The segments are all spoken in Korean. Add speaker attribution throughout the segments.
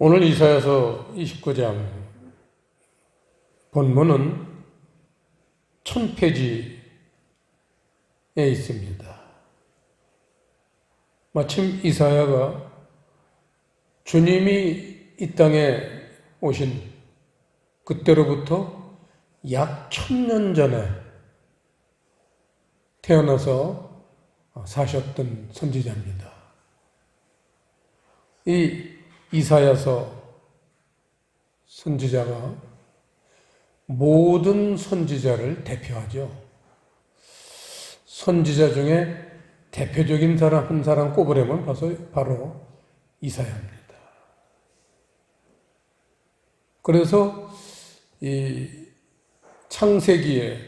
Speaker 1: 오늘 이사야서 29장 본문은 1000페이지에 있습니다. 마침 이사야가 주님이 이 땅에 오신 그때로부터 약 1000년 전에 태어나서 사셨던 선지자입니다. 이 이사야서 선지자가 모든 선지자를 대표하죠. 선지자 중에 대표적인 사람 한 사람 꼽으려면 바로 이사야입니다. 그래서 이 창세기에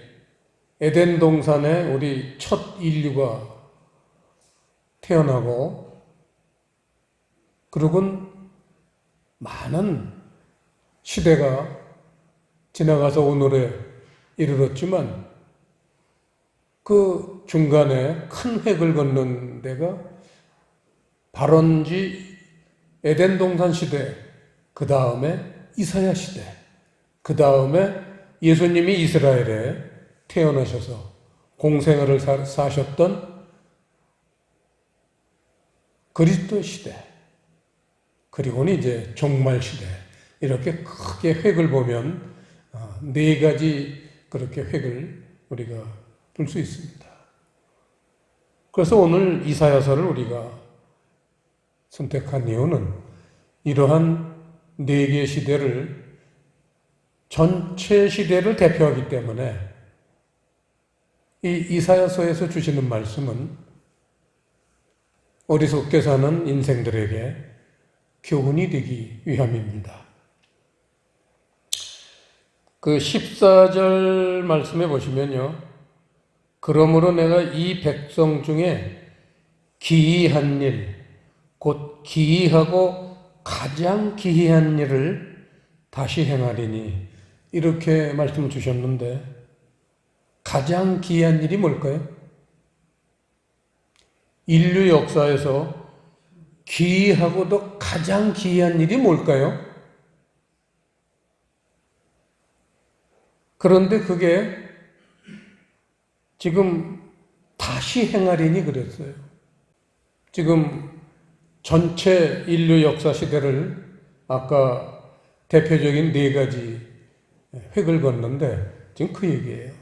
Speaker 1: 에덴 동산에 우리 첫 인류가 태어나고 그러곤 많은 시대가 지나가서 오늘에 이르렀지만 그 중간에 큰 획을 걷는 데가 발원지 에덴 동산 시대, 그 다음에 이사야 시대, 그 다음에 예수님이 이스라엘에 태어나셔서 공생애를 사셨던 그리스도 시대, 그리고는 이제 종말 시대, 이렇게 크게 획을 보면 네 가지 그렇게 획을 우리가 볼 수 있습니다. 그래서 오늘 이사야서를 우리가 선택한 이유는 이러한 네 개의 시대를 전체 시대를 대표하기 때문에 이 이사야서에서 주시는 말씀은 어리석게 사는 인생들에게 교훈이 되기 위함입니다. 그 14절 말씀에 보시면요. 그러므로 내가 이 백성 중에 기이한 일, 곧 기이하고 가장 기이한 일을 다시 행하리니 이렇게 말씀 주셨는데 가장 기이한 일이 뭘까요? 인류 역사에서 기이하고도 가장 기이한 일이 뭘까요? 그런데 그게 지금 다시 행하리니 그랬어요. 지금 전체 인류 역사 시대를 아까 대표적인 네 가지 획을 걷는데 지금 그 얘기예요.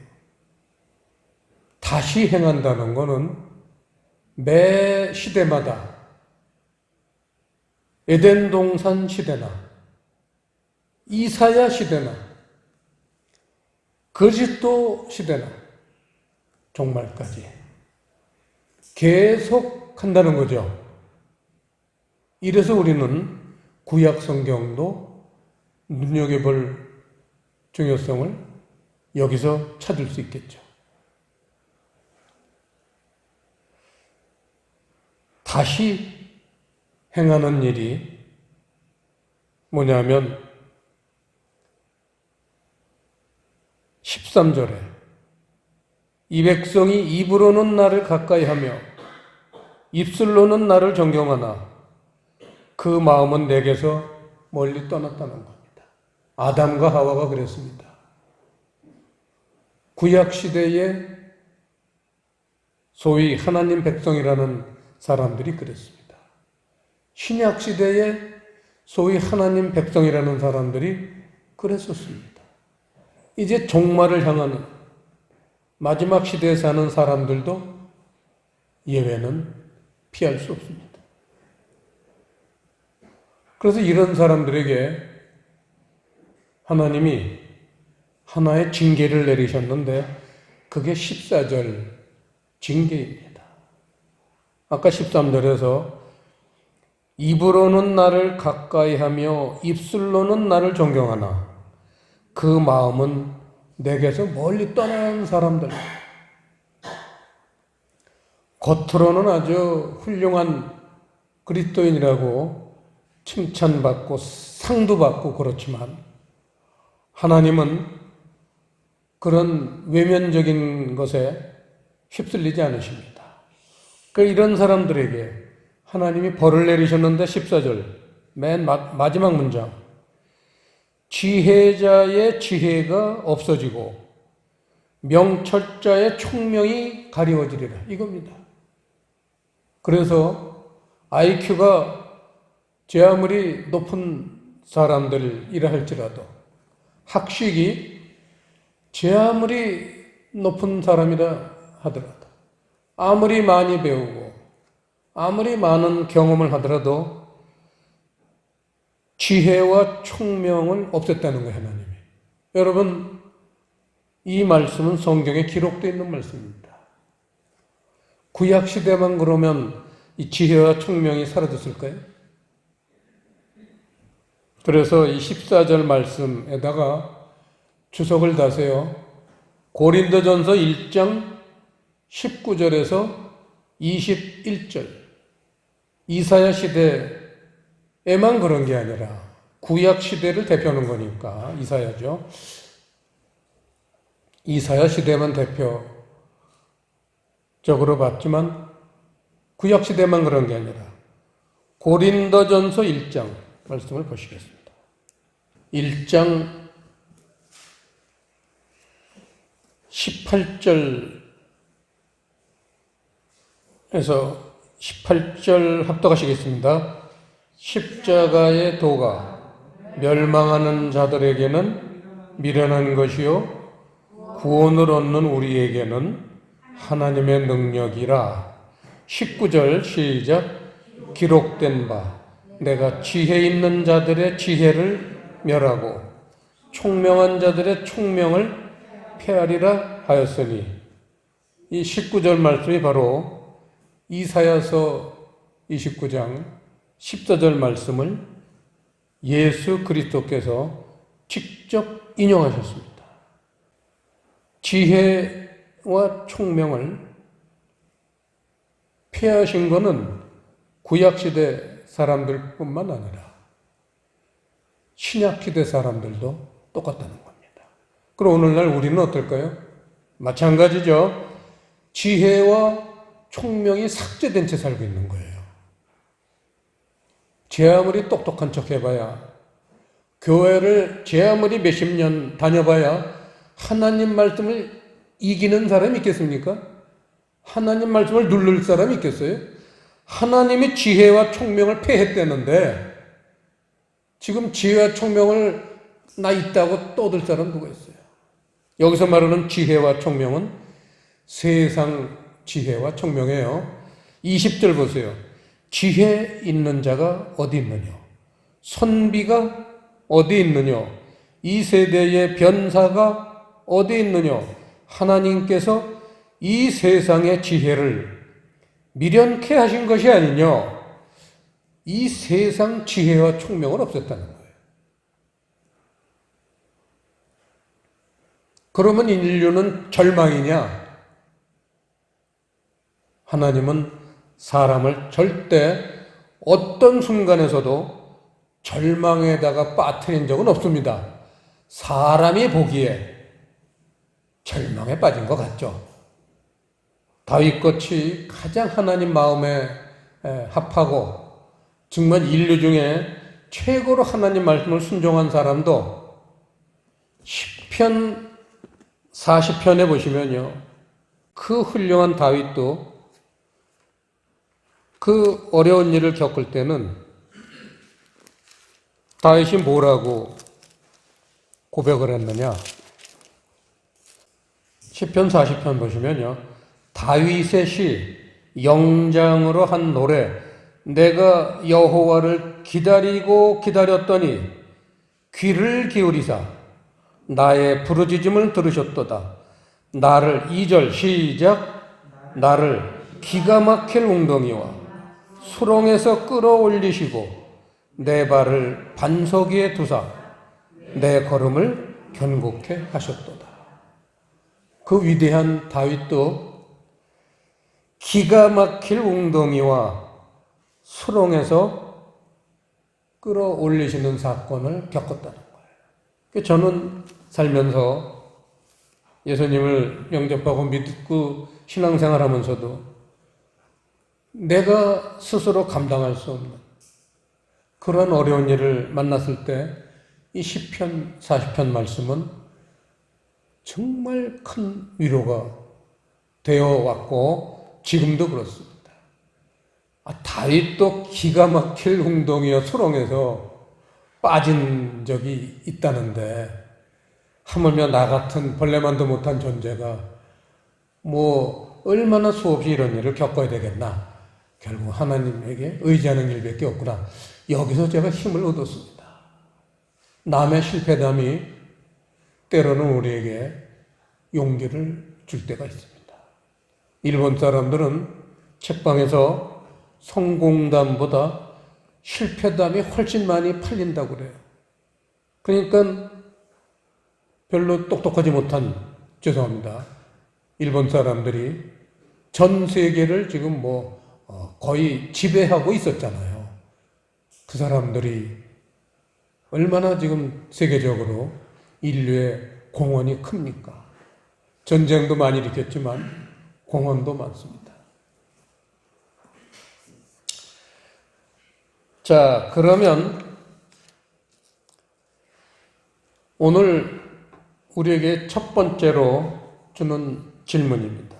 Speaker 1: 다시 행한다는 거는 매 시대마다 에덴 동산 시대나 이사야 시대나 그리스도 시대나 종말까지 계속 한다는 거죠. 이래서 우리는 구약 성경도 눈여겨볼 중요성을 여기서 찾을 수 있겠죠. 다시 행하는 일이 뭐냐면 13절에 이 백성이 입으로는 나를 가까이 하며 입술로는 나를 존경하나 그 마음은 내게서 멀리 떠났다는 겁니다. 아담과 하와가 그랬습니다. 구약 시대에 소위 하나님 백성이라는 사람들이 그랬습니다. 신약 시대에 소위 하나님 백성이라는 사람들이 그랬었습니다. 이제 종말을 향하는 마지막 시대에 사는 사람들도 예외는 피할 수 없습니다. 그래서 이런 사람들에게 하나님이 하나의 징계를 내리셨는데 그게 14절 징계입니다. 아까 13절에서 입으로는 나를 가까이 하며 입술로는 나를 존경하나 그 마음은 내게서 멀리 떠나는 사람들. 겉으로는 아주 훌륭한 그리스도인이라고 칭찬받고 상도 받고 그렇지만 하나님은 그런 외면적인 것에 휩쓸리지 않으십니다. 그러니까 이런 사람들에게 하나님이 벌을 내리셨는데 14절 맨 마지막 문장. 지혜자의 지혜가 없어지고 명철자의 총명이 가리워지리라. 이겁니다. 그래서 IQ가 제 아무리 높은 사람들이라 할지라도 학식이 제 아무리 높은 사람이라 하더라도 아무리 많이 배우고 아무리 많은 경험을 하더라도 지혜와 총명을 없앴다는 거예요, 하나님이. 여러분, 이 말씀은 성경에 기록되어 있는 말씀입니다. 구약시대만 그러면 이 지혜와 총명이 사라졌을까요? 그래서 이 14절 말씀에다가 주석을 다세요. 고린도전서 1장 19절에서 21절. 이사야 시대에만 그런 게 아니라 구약 시대를 대표하는 거니까 이사야죠. 이사야 시대만 대표적으로 봤지만 구약 시대만 그런 게 아니라 고린도전서 1장 말씀을 보시겠습니다. 1장 18절에서 18절 합독하시겠습니다. 십자가의 도가 멸망하는 자들에게는 미련한 것이요 구원을 얻는 우리에게는 하나님의 능력이라. 19절 시작. 기록된 바 내가 지혜 있는 자들의 지혜를 멸하고 총명한 자들의 총명을 폐하리라 하였으니, 이 19절 말씀이 바로 이사야서 29장 14절 말씀을 예수 그리스도께서 직접 인용하셨습니다. 지혜와 총명을 폐하신 것은 구약시대 사람들뿐만 아니라 신약시대 사람들도 똑같다는 겁니다. 그럼 오늘날 우리는 어떨까요? 마찬가지죠. 지혜와 총명이 삭제된 채 살고 있는 거예요. 제 아무리 똑똑한 척 해봐야, 교회를 제 아무리 몇십 년 다녀봐야 하나님 말씀을 이기는 사람이 있겠습니까? 하나님 말씀을 누를 사람이 있겠어요? 하나님이 지혜와 총명을 폐했다는데 지금 지혜와 총명을 나 있다고 떠들 사람 누가 있어요? 여기서 말하는 지혜와 총명은 세상 지혜와 총명이에요. 20절 보세요. 지혜 있는 자가 어디 있느냐? 선비가 어디 있느냐? 이 세대의 변사가 어디 있느냐? 하나님께서 이 세상의 지혜를 미련케 하신 것이 아니냐? 이 세상 지혜와 총명을 없앴다는 거예요. 그러면 인류는 절망이냐? 하나님은 사람을 절대 어떤 순간에서도 절망에다가 빠뜨린 적은 없습니다. 사람이 보기에 절망에 빠진 것 같죠. 다윗같이 가장 하나님 마음에 합하고 정말 인류 중에 최고로 하나님 말씀을 순종한 사람도 시편 40편에 보시면요, 그 훌륭한 다윗도 그 어려운 일을 겪을 때는 다윗이 뭐라고 고백을 했느냐? 시편 40편 보시면요, 다윗의 시, 영장으로 한 노래, 내가 여호와를 기다리고 기다렸더니 귀를 기울이사 나의 부르짖음을 들으셨도다. 나를 2절 시작. 나를 기가 막힐 웅덩이와 수렁에서 끌어올리시고 내 발을 반석 위에 두사 내 걸음을 견고케 하셨도다. 그 위대한 다윗도 기가 막힐 웅덩이와 수렁에서 끌어올리시는 사건을 겪었다는 거예요. 저는 살면서 예수님을 영접하고 믿고 신앙생활하면서도 내가 스스로 감당할 수 없는 그런 어려운 일을 만났을 때 이 시편 40편 말씀은 정말 큰 위로가 되어 왔고 지금도 그렇습니다. 다윗도 기가 막힐 웅덩이와 수렁에서 빠진 적이 있다는데 하물며 나 같은 벌레만도 못한 존재가 얼마나 수없이 이런 일을 겪어야 되겠나. 결국 하나님에게 의지하는 일밖에 없구나. 여기서 제가 힘을 얻었습니다. 남의 실패담이 때로는 우리에게 용기를 줄 때가 있습니다. 일본 사람들은 책방에서 성공담보다 실패담이 훨씬 많이 팔린다고 그래요. 그러니까 별로 똑똑하지 못한, 죄송합니다, 일본 사람들이 전 세계를 지금 거의 지배하고 있었잖아요. 그 사람들이 얼마나 지금 세계적으로 인류의 공헌이 큽니까? 전쟁도 많이 일으켰지만 공헌도 많습니다. 자, 그러면 오늘 우리에게 첫 번째로 주는 질문입니다.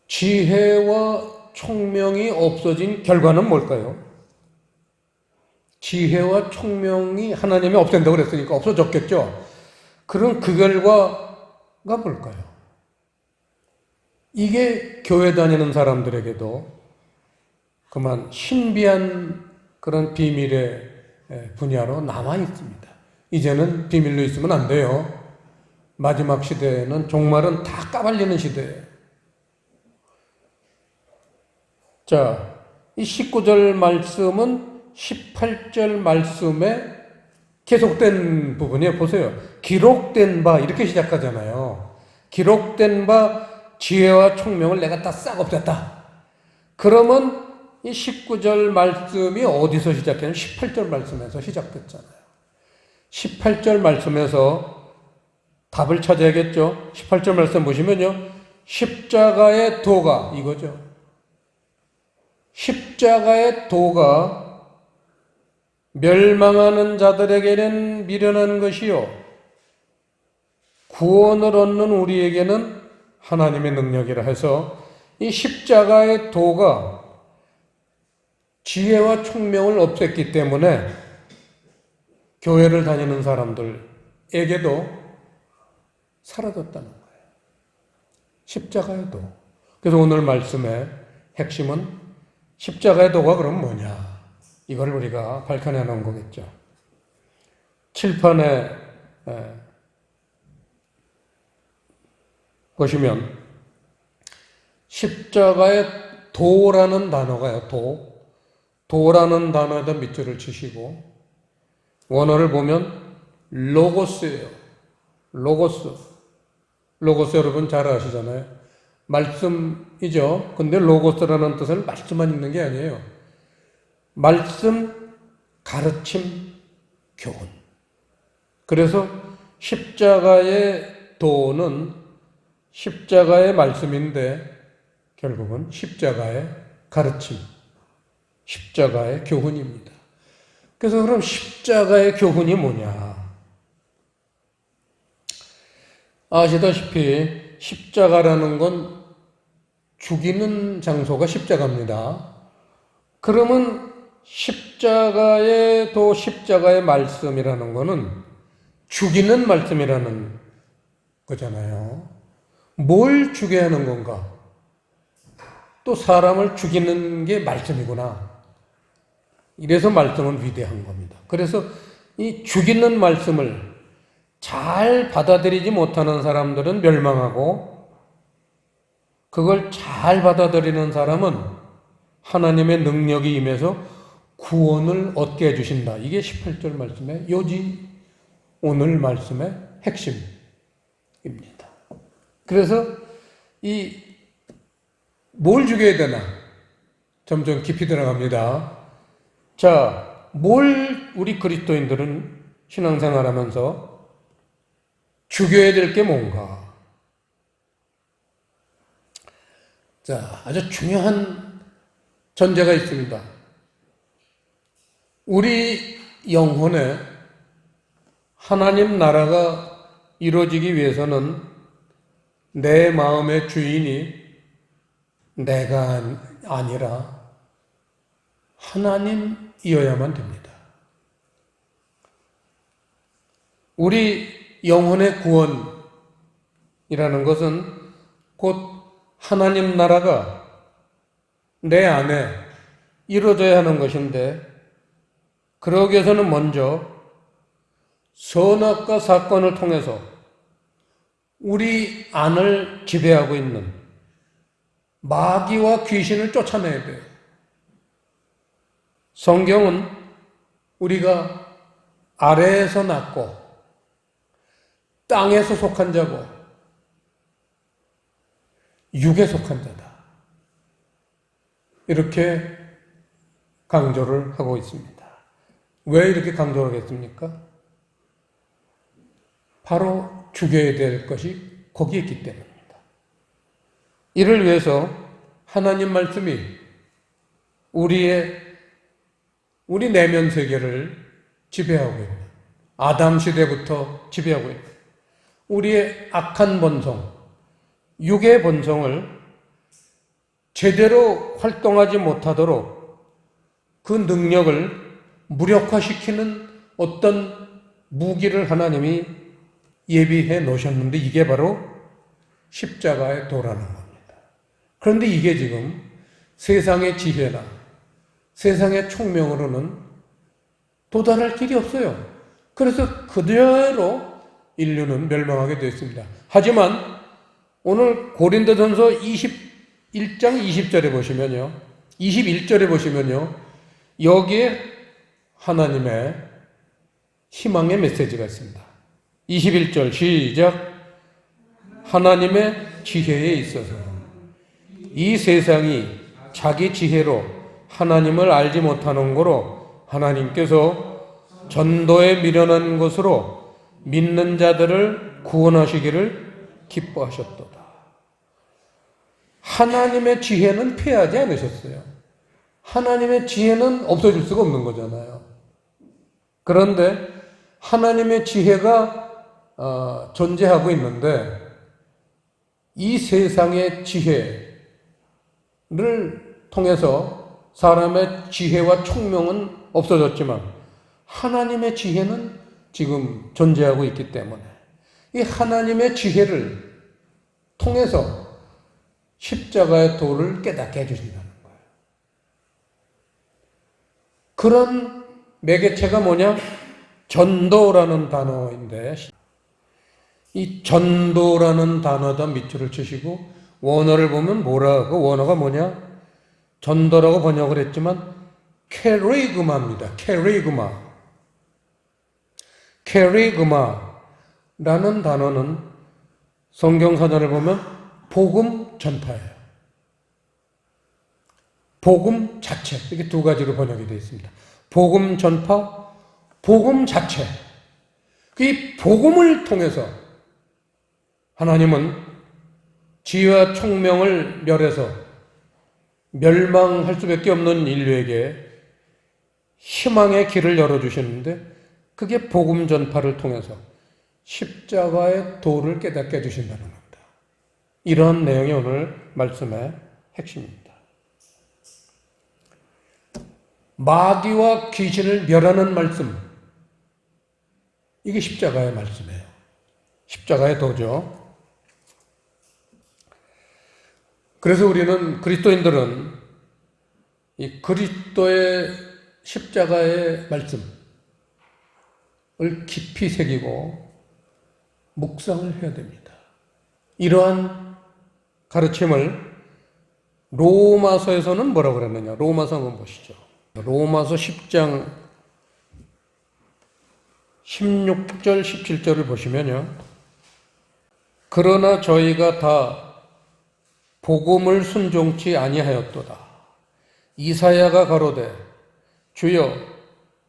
Speaker 1: 지혜와 총명이 없어진 결과는 뭘까요? 지혜와 총명이 하나님이 없앤다고 그랬으니까 없어졌겠죠? 그럼 그 결과가 뭘까요? 이게 교회 다니는 사람들에게도 그만 신비한 그런 비밀의 분야로 남아 있습니다. 이제는 비밀로 있으면 안 돼요. 마지막 시대에는 종말은 다 까발리는 시대예요. 자, 이 19절 말씀은 18절 말씀에 계속된 부분이에요. 보세요. 기록된 바 이렇게 시작하잖아요. 기록된 바 지혜와 총명을 내가 다 싹 없앴다. 그러면 이 19절 말씀이 어디서 시작했냐면 18절 말씀에서 시작됐잖아요. 18절 말씀에서 답을 찾아야겠죠. 18절 말씀 보시면요. 십자가의 도가 이거죠. 십자가의 도가 멸망하는 자들에게는 미련한 것이요 구원을 얻는 우리에게는 하나님의 능력이라 해서 이 십자가의 도가 지혜와 총명을 없앴기 때문에 교회를 다니는 사람들에게도 사라졌다는 거예요. 십자가의 도. 그래서 오늘 말씀의 핵심은 십자가의 도가 그럼 뭐냐? 이걸 우리가 밝혀내 놓은 거겠죠. 칠판에 보시면 십자가의 도라는 단어가요. 도라는 단어에다 밑줄을 치시고 원어를 보면 로고스예요. 로고스 여러분 잘 아시잖아요. 말씀이죠. 근데 로고스라는 뜻은 말씀만 읽는 게 아니에요. 말씀, 가르침, 교훈. 그래서 십자가의 도는 십자가의 말씀인데 결국은 십자가의 가르침, 십자가의 교훈입니다. 그래서 그럼 십자가의 교훈이 뭐냐? 아시다시피 십자가라는 건 죽이는 장소가 십자가입니다. 그러면 십자가의 도, 십자가의 말씀이라는 거는 죽이는 말씀이라는 거잖아요. 뭘 죽여야 하는 건가? 또 사람을 죽이는 게 말씀이구나. 이래서 말씀은 위대한 겁니다. 그래서 이 죽이는 말씀을 잘 받아들이지 못하는 사람들은 멸망하고 그걸 잘 받아들이는 사람은 하나님의 능력이 임해서 구원을 얻게 해주신다. 이게 18절 말씀의 요지, 오늘 말씀의 핵심입니다. 그래서 뭘 죽여야 되나? 점점 깊이 들어갑니다. 자, 뭘 우리 그리스도인들은 신앙생활 하면서 죽여야 될 게 뭔가? 자, 아주 중요한 전제가 있습니다. 우리 영혼에 하나님 나라가 이루어지기 위해서는 내 마음의 주인이 내가 아니라 하나님이어야만 됩니다. 우리 영혼의 구원이라는 것은 곧 하나님 나라가 내 안에 이루어져야 하는 것인데, 그러기 위해서는 먼저 선악과 사건을 통해서 우리 안을 지배하고 있는 마귀와 귀신을 쫓아내야 돼요. 성경은 우리가 아래에서 났고 땅에서 속한 자고 육에 속한 자다, 이렇게 강조를 하고 있습니다. 왜 이렇게 강조를 했습니까? 바로 죽여야 될 것이 거기에 있기 때문입니다. 이를 위해서 하나님 말씀이 우리 내면 세계를 지배하고 있는, 아담 시대부터 지배하고 있는 우리의 악한 본성, 육의 본성을 제대로 활동하지 못하도록 그 능력을 무력화시키는 어떤 무기를 하나님이 예비해 놓으셨는데, 이게 바로 십자가의 도라는 겁니다. 그런데 이게 지금 세상의 지혜나 세상의 총명으로는 도달할 길이 없어요. 그래서 그대로 인류는 멸망하게 되었습니다. 하지만 오늘 고린도전서 21장 20절에 보시면요, 21절에 보시면요, 여기에 하나님의 희망의 메시지가 있습니다. 21절 시작. 하나님의 지혜에 있어서 이 세상이 자기 지혜로 하나님을 알지 못하는 거로 하나님께서 전도에 미련한 것으로 믿는 자들을 구원하시기를 기뻐하셨도다. 하나님의 지혜는 폐하지 않으셨어요. 하나님의 지혜는 없어질 수가 없는 거잖아요. 그런데 하나님의 지혜가 존재하고 있는데, 이 세상의 지혜를 통해서 사람의 지혜와 총명은 없어졌지만 하나님의 지혜는 지금 존재하고 있기 때문에 이 하나님의 지혜를 통해서 십자가의 도를 깨닫게 해주신다는 거예요. 그런 매개체가 뭐냐? 전도라는 단어인데, 이 전도라는 단어에다 밑줄을 치시고 원어를 보면 뭐라고, 원어가 뭐냐? 전도라고 번역을 했지만 케리그마입니다. 케리그마라는 단어는 성경사전을 보면 복음 전파예요. 복음 자체, 이렇게 두 가지로 번역이 되어 있습니다. 복음 전파, 복음 자체. 이 복음을 통해서 하나님은 지혜와 총명을 멸해서 멸망할 수밖에 없는 인류에게 희망의 길을 열어주셨는데, 그게 복음 전파를 통해서 십자가의 도를 깨닫게 해주신다는 겁니다. 이러한 내용이 오늘 말씀의 핵심입니다. 마귀와 귀신을 멸하는 말씀, 이게 십자가의 말씀이에요. 십자가의 도죠. 그래서 우리는, 그리스도인들은 이 그리스도의 십자가의 말씀을 깊이 새기고 묵상을 해야 됩니다. 이러한 가르침을 로마서에서는 뭐라고 그랬느냐? 로마서 한번 보시죠. 로마서 10장 16절 17절을 보시면요, 그러나 저희가 다 복음을 순종치 아니하였도다. 이사야가 가로되 주여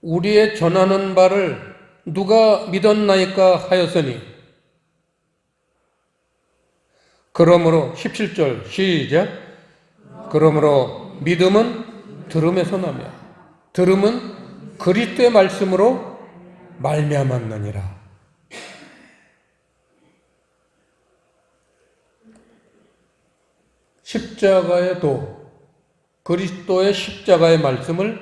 Speaker 1: 우리의 전하는 바를 누가 믿었나이까 하였으니, 그러므로 17절 시작. 그러므로 믿음은 들음에서 나며 들음은 그리스도의 말씀으로 말미암았느니라. 십자가의 도, 그리스도의 십자가의 말씀을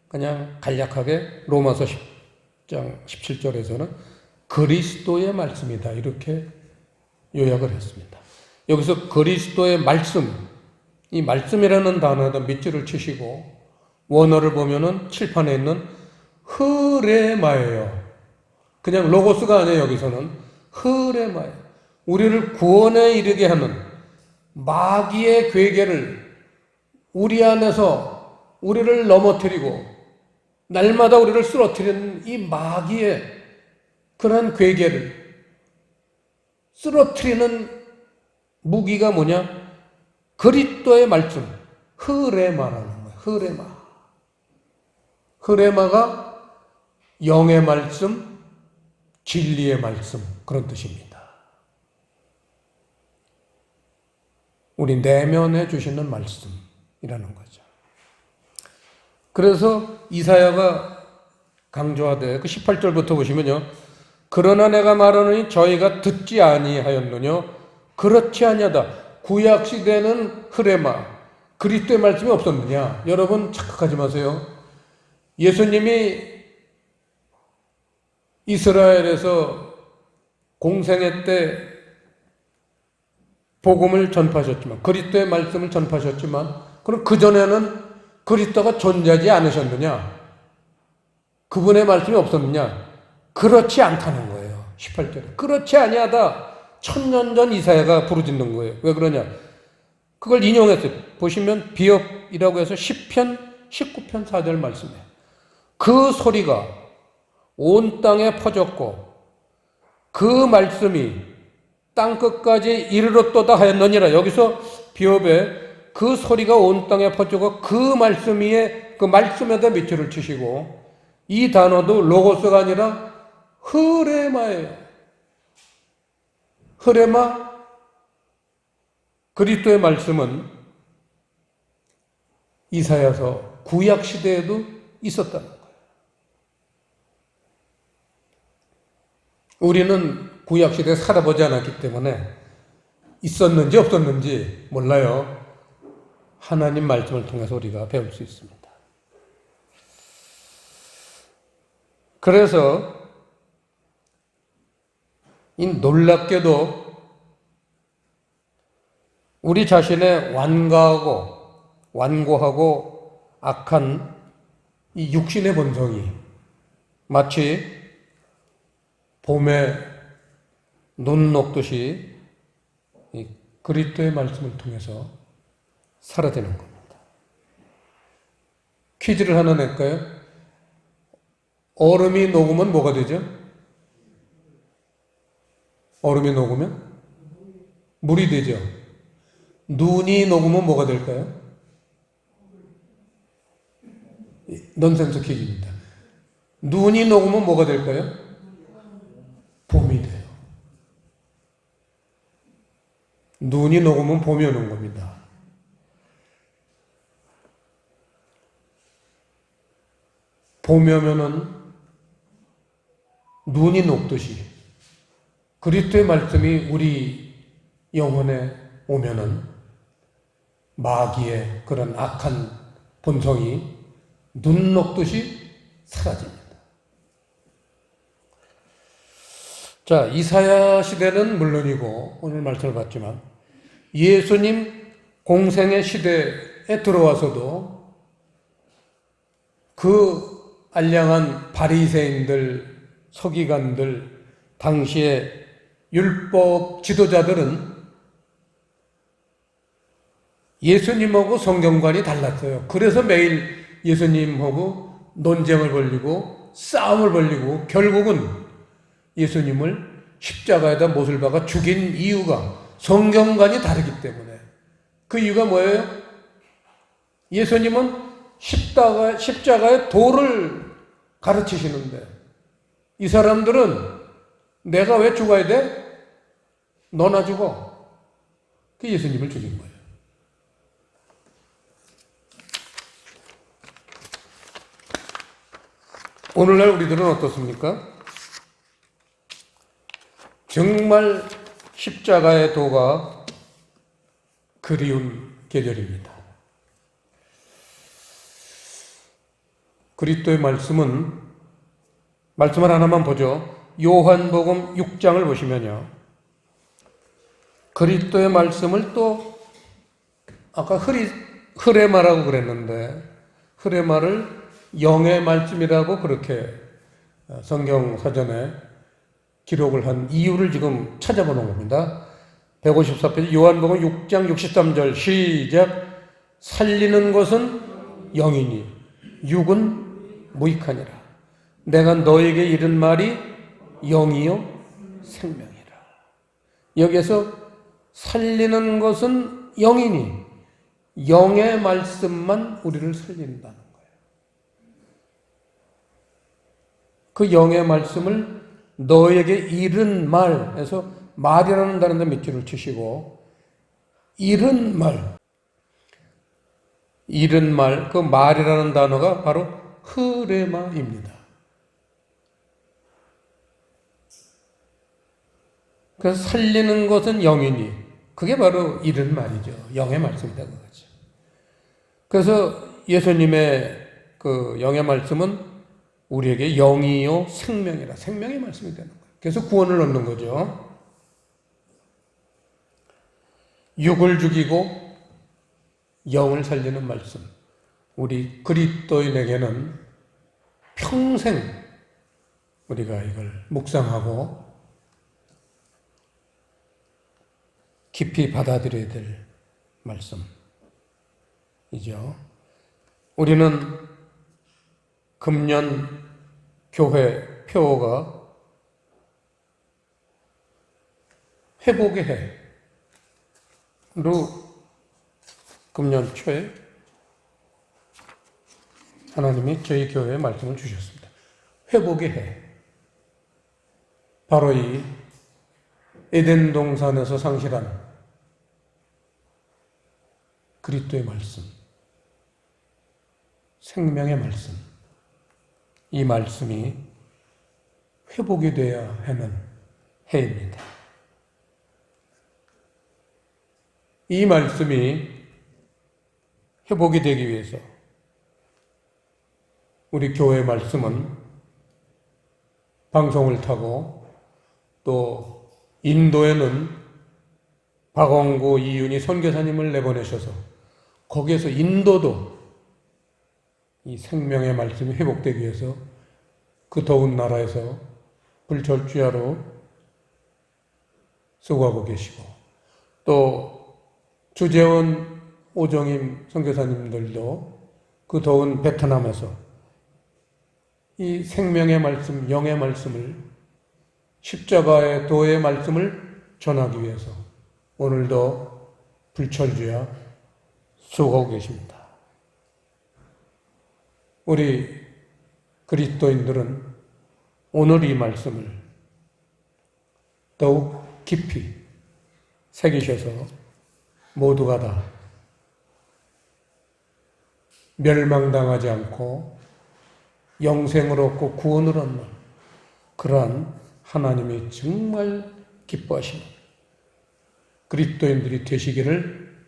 Speaker 1: 그냥 간략하게 로마서 10장 17절에서는 그리스도의 말씀이다 이렇게 요약을 했습니다. 여기서 그리스도의 말씀, 이 말씀이라는 단어에다 밑줄을 치시고 원어를 보면은 칠판에 있는 흐레마예요. 그냥 로고스가 아니에요. 여기서는 흐레마예요. 우리를 구원에 이르게 하는 마귀의 괴계를 우리 안에서 우리를 넘어뜨리고 날마다 우리를 쓰러뜨리는 이 마귀의 그런 괴계를 쓰러뜨리는 무기가 뭐냐? 그리스도의 말씀, 흐레마라는 거예요. 흐레마. 흐레마가 영의 말씀, 진리의 말씀 그런 뜻입니다. 우리 내면에 주시는 말씀이라는 거죠. 그래서 이사야가 강조하되 그 18절부터 보시면요. 그러나 내가 말하노니 저희가 듣지 아니하였느뇨. 그렇지 아니하다. 구약 시대는 흐레마, 그리스도의 말씀이 없었느냐. 여러분 착각하지 마세요. 예수님이 이스라엘에서 공생애 때 복음을 전파하셨지만, 그리스도의 말씀을 전파하셨지만, 그럼 그전에는 그리스도가 존재하지 않으셨느냐? 그분의 말씀이 없었느냐? 그렇지 않다는 거예요. 18절에. 그렇지 아니하다. 1000년 전 이사야가 부르짖는 거예요. 왜 그러냐? 그걸 인용했어요. 보시면 비읍이라고 해서 10편, 19편 4절 말씀에 그 소리가 온 땅에 퍼졌고 그 말씀이 땅끝까지 이르렀도다 하였느니라. 여기서 비읍에 그 소리가 온 땅에 퍼지고 그 말씀 위에 그 말씀에다 밑줄을 치시고 이 단어도 로고스가 아니라 흐레마예요. 흐레마 그리스도의 말씀은 이사야서 구약 시대에도 있었다는 거예요. 우리는 구약 시대에 살아보지 않았기 때문에 있었는지 없었는지 몰라요. 하나님 말씀을 통해서 우리가 배울 수 있습니다. 그래서 이 놀랍게도 우리 자신의 완고하고 악한 이 육신의 본성이 마치 봄에 눈 녹듯이 이 그리스도의 말씀을 통해서 사라지는 겁니다. 퀴즈를 하나 낼까요? 얼음이 녹으면 뭐가 되죠? 얼음이 녹으면 물이 되죠. 눈이 녹으면 뭐가 될까요? 넌센스 퀴즈입니다. 눈이 녹으면 뭐가 될까요? 봄이 돼요. 눈이 녹으면 봄이 오는 겁니다. 봄이 오면은 눈이 녹듯이 그리스도의 말씀이 우리 영혼에 오면은 마귀의 그런 악한 본성이 눈 녹듯이 사라집니다. 자, 이사야 시대는 물론이고 오늘 말씀을 봤지만 예수님 공생의 시대에 들어와서도 그 알량한 바리새인들, 서기관들, 당시의 율법 지도자들은 예수님하고 성경관이 달랐어요. 그래서 매일 예수님하고 논쟁을 벌이고 싸움을 벌이고 결국은 예수님을 십자가에다 못을 박아 죽인 이유가 성경관이 다르기 때문에. 그 이유가 뭐예요? 예수님은 십자가의 도를 가르치시는데 이 사람들은 내가 왜 죽어야 돼? 너나 죽어. 그 예수님을 죽인 거예요. 오늘날 우리들은 어떻습니까? 정말 십자가의 도가 그리운 계절입니다. 그리스도의 말씀을 하나만 보죠. 요한복음 6장을 보시면요. 그리스도의 말씀을 또 아까 흐레마라고 그랬는데 흐레마를 영의 말씀이라고 그렇게 성경 사전에 기록을 한 이유를 지금 찾아보는 겁니다. 154페이지 요한복음 6장 63절 시작. 살리는 것은 영이니 육은 무익하니라. 내가 너에게 이른 말이 영이요 생명이라. 여기에서 살리는 것은 영이니 영의 말씀만 우리를 살린다는 거예요. 그 영의 말씀을 너에게 이른 말에서 말이라는 단어에 밑줄을 치시고 이른 말, 그 말이라는 단어가 바로 흐레마입니다. 그래서 살리는 것은 영이니 그게 바로 이른 말이죠. 영의 말씀이다 그거죠. 그래서 예수님의 그 영의 말씀은 우리에게 영이요 생명이라 생명의 말씀이 되는 거예요. 그래서 구원을 얻는 거죠. 육을 죽이고 영을 살리는 말씀. 우리 그리스도인에게는 평생 우리가 이걸 묵상하고 깊이 받아들여야 될 말씀이죠. 우리는 금년 교회 표어가 회복의 해로 금년 초에 하나님이 저희 교회에 말씀을 주셨습니다. 회복의 해. 바로 이 에덴 동산에서 상실한 그리스도의 말씀, 생명의 말씀, 이 말씀이 회복이 되어야 하는 해입니다. 이 말씀이 회복이 되기 위해서 우리 교회의 말씀은 방송을 타고 또 인도에는 박원구 이윤희 선교사님을 내보내셔서 거기에서 인도도 이 생명의 말씀이 회복되기 위해서 그 더운 나라에서 불철주야로 수고하고 계시고 또 주재원 오정임 선교사님들도 그 더운 베트남에서 이 생명의 말씀, 영의 말씀을 십자가의 도의 말씀을 전하기 위해서 오늘도 불철주야 수고하고 계십니다. 우리 그리스도인들은 오늘 이 말씀을 더욱 깊이 새기셔서 모두가 다 멸망당하지 않고 영생을 얻고 구원을 얻는 그러한 하나님이 정말 기뻐하시는 그리스도인들이 되시기를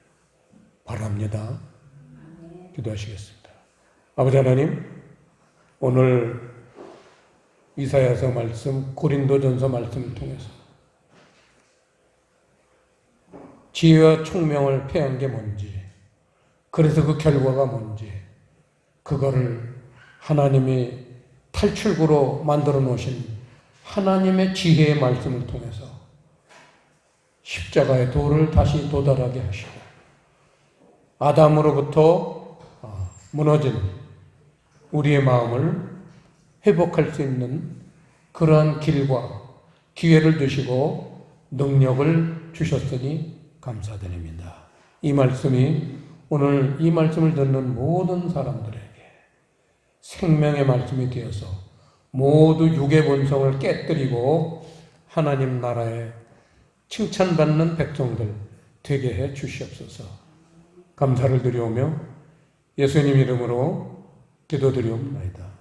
Speaker 1: 바랍니다. 기도하시겠습니다. 아버지 하나님, 오늘 이사야서 말씀, 고린도전서 말씀을 통해서 지혜와 총명을 패한 게 뭔지, 그래서 그 결과가 뭔지, 그거를 하나님이 탈출구로 만들어 놓으신 하나님의 지혜의 말씀을 통해서 십자가의 도를 다시 도달하게 하시고 아담으로부터 무너진 우리의 마음을 회복할 수 있는 그러한 길과 기회를 주시고 능력을 주셨으니 감사드립니다. 이 말씀이 오늘 이 말씀을 듣는 모든 사람들에게 생명의 말씀이 되어서 모두 육의 본성을 깨뜨리고 하나님 나라에 칭찬받는 백성들 되게 해 주시옵소서. 감사를 드리오며 예수님 이름으로 기도드리옵나이다.